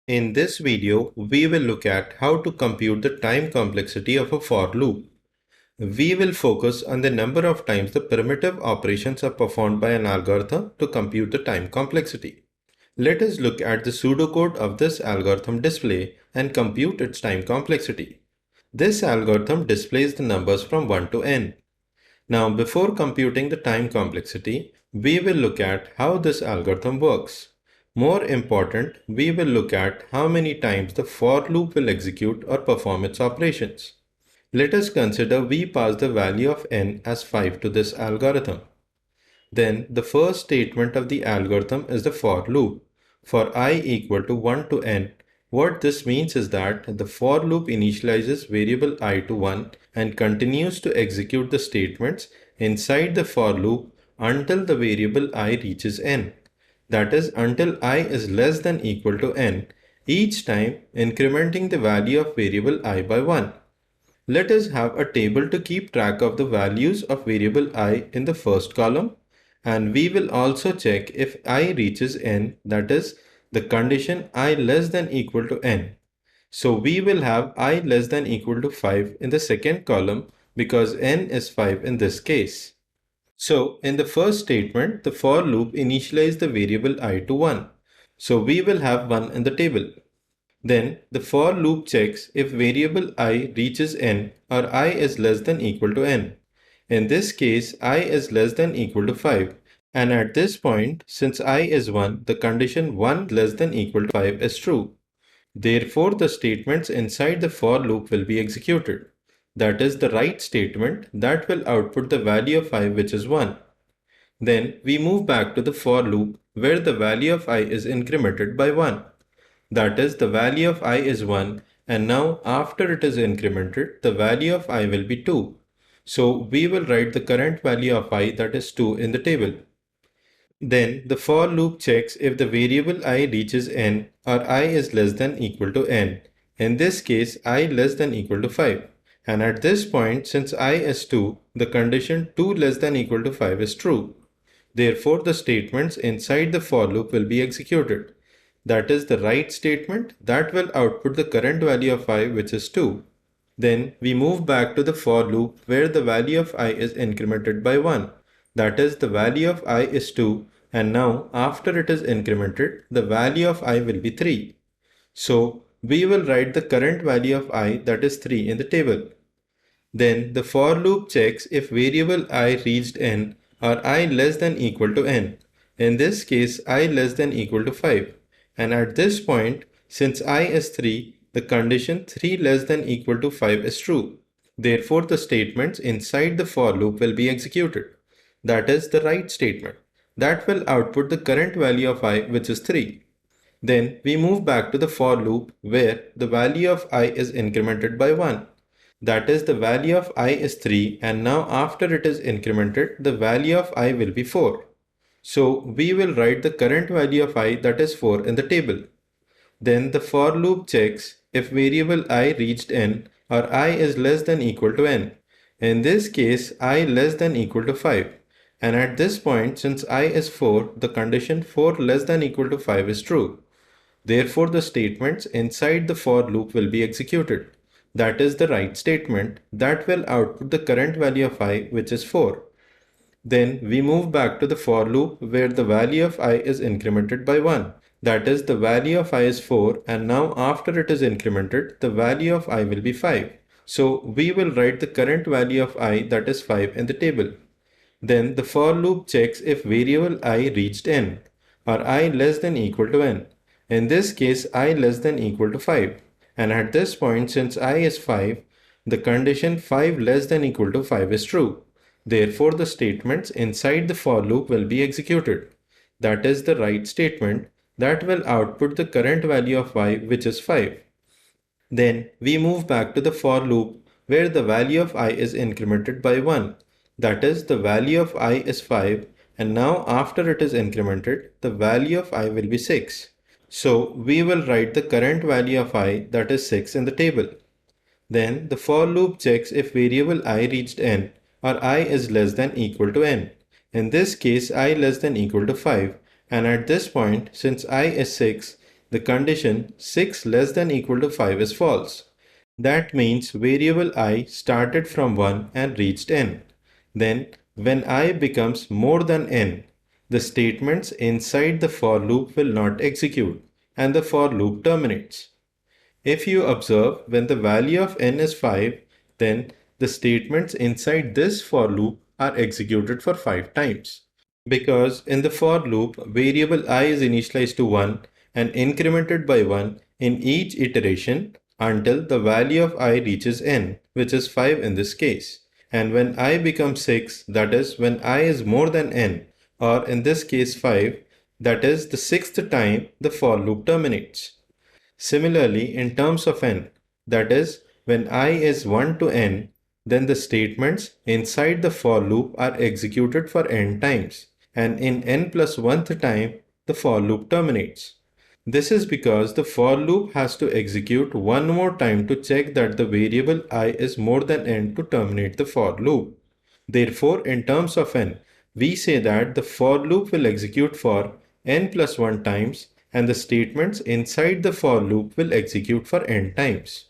In this video, we will look at how to compute the time complexity of a for loop. We will focus on the number of times the primitive operations are performed by an algorithm to compute the time complexity. Let us look at the pseudocode of this algorithm display and compute its time complexity. This algorithm displays the numbers from 1 to n. Now, before computing the time complexity, we will look at how this algorithm works. More important, we will look at how many times the for loop will execute or perform its operations. Let us consider we pass the value of n as 5 to this algorithm. Then the first statement of the algorithm is the for loop. For I equal to 1 to n, what this means is that the for loop initializes variable I to 1 and continues to execute the statements inside the for loop until the variable I reaches n. That is, until I is less than equal to n, each time incrementing the value of variable I by 1. Let us have a table to keep track of the values of variable I in the first column, and we will also check if I reaches n, that is, the condition I less than equal to n. So we will have I less than equal to 5 in the second column because n is 5 in this case. So in the first statement, the for loop initializes the variable I to 1. So we will have 1 in the table. Then the for loop checks if variable I reaches n or I is less than equal to n. In this case, I is less than equal to 5. And at this point, since I is 1, the condition 1 less than equal to 5 is true. Therefore, the statements inside the for loop will be executed. That is the right statement that will output the value of I, which is 1. Then we move back to the for loop where the value of I is incremented by 1. That is, the value of I is 1, and now after it is incremented, the value of I will be 2. So we will write the current value of I, that is 2, in the table. Then the for loop checks if the variable I reaches n or I is less than equal to n. In this case, I less than equal to 5. And at this point, since I is 2, the condition 2 less than equal to 5 is true. Therefore, the statements inside the for loop will be executed. That is the right statement that will output the current value of I, which is 2. Then we move back to the for loop where the value of I is incremented by 1. That is, the value of I is 2, and now after it is incremented, the value of I will be 3. So we will write the current value of I, that is 3, in the table. Then the for loop checks if variable I reached n or I less than equal to n. In this case, I less than equal to 5. And at this point, since I is 3, the condition 3 less than equal to 5 is true. Therefore, the statements inside the for loop will be executed. That is the right statement. That will output the current value of I, which is 3. Then we move back to the for loop where the value of I is incremented by 1. That is, the value of I is 3, and now after it is incremented, the value of I will be 4. So we will write the current value of I, that is 4, in the table. Then the for loop checks if variable I reached n or I is less than equal to n. In this case, I less than equal to 5. And at this point, since I is 4, the condition 4 less than equal to 5 is true. Therefore, the statements inside the for loop will be executed. That is the right statement that will output the current value of I, which is 4. Then we move back to the for loop where the value of I is incremented by 1. That is, the value of I is 4, and now after it is incremented, the value of I will be 5. So we will write the current value of I, that is 5, in the table. Then the for loop checks if variable I reached n or I less than equal to n. In this case, I less than equal to 5. And at this point, since I is 5, the condition 5 less than equal to 5 is true. Therefore, the statements inside the for loop will be executed. That is the right statement that will output the current value of y, which is 5. Then we move back to the for loop where the value of I is incremented by 1. That is, the value of I is 5, and now after it is incremented, the value of I will be 6. So we will write the current value of I, that is 6, in the table. Then the for loop checks if variable I reached n or I is less than equal to n. In this case, I less than equal to 5, and at this point, since I is 6, the condition 6 less than equal to 5 is false. That means variable I started from 1 and reached n. Then, when I becomes more than n, the statements inside the for loop will not execute and the for loop terminates. If you observe, when the value of n is 5, then the statements inside this for loop are executed for 5 times. Because in the for loop, variable I is initialized to 1 and incremented by 1 in each iteration until the value of I reaches n, which is 5 in this case. And when I becomes 6, that is when I is more than n, or in this case 5, that is the 6th time the for loop terminates. Similarly, in terms of n, that is, when I is 1 to n, then the statements inside the for loop are executed for n times, and in n plus 1th time, the for loop terminates. This is because the for loop has to execute one more time to check that the variable I is more than n to terminate the for loop. Therefore, in terms of n, we say that the for loop will execute for n plus 1 times and the statements inside the for loop will execute for n times.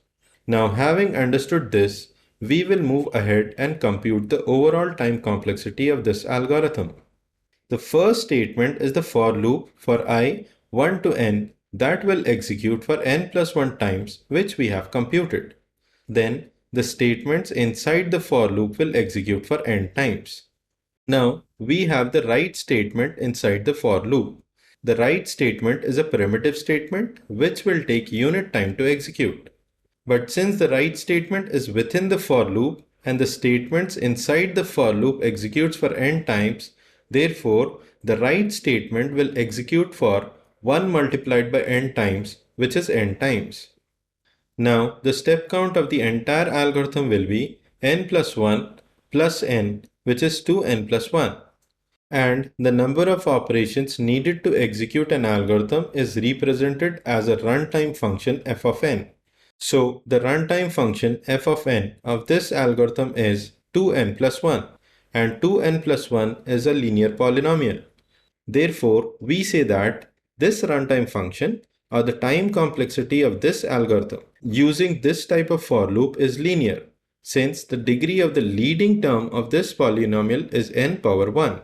Now, having understood this, we will move ahead and compute the overall time complexity of this algorithm. The first statement is the for loop for I 1 to n that will execute for n plus 1 times, which we have computed. Then the statements inside the for loop will execute for n times. Now we have the write statement inside the for loop. The write statement is a primitive statement which will take unit time to execute. But since the write statement is within the for loop and the statements inside the for loop executes for n times, therefore the write statement will execute for 1 multiplied by n times, which is n times. Now the step count of the entire algorithm will be n plus 1 plus n, which is 2n plus 1. And the number of operations needed to execute an algorithm is represented as a runtime function f of n. So the runtime function f of n of this algorithm is 2n plus 1, and 2n plus 1 is a linear polynomial. Therefore, we say that this runtime function or the time complexity of this algorithm using this type of for loop is linear, since the degree of the leading term of this polynomial is n power 1.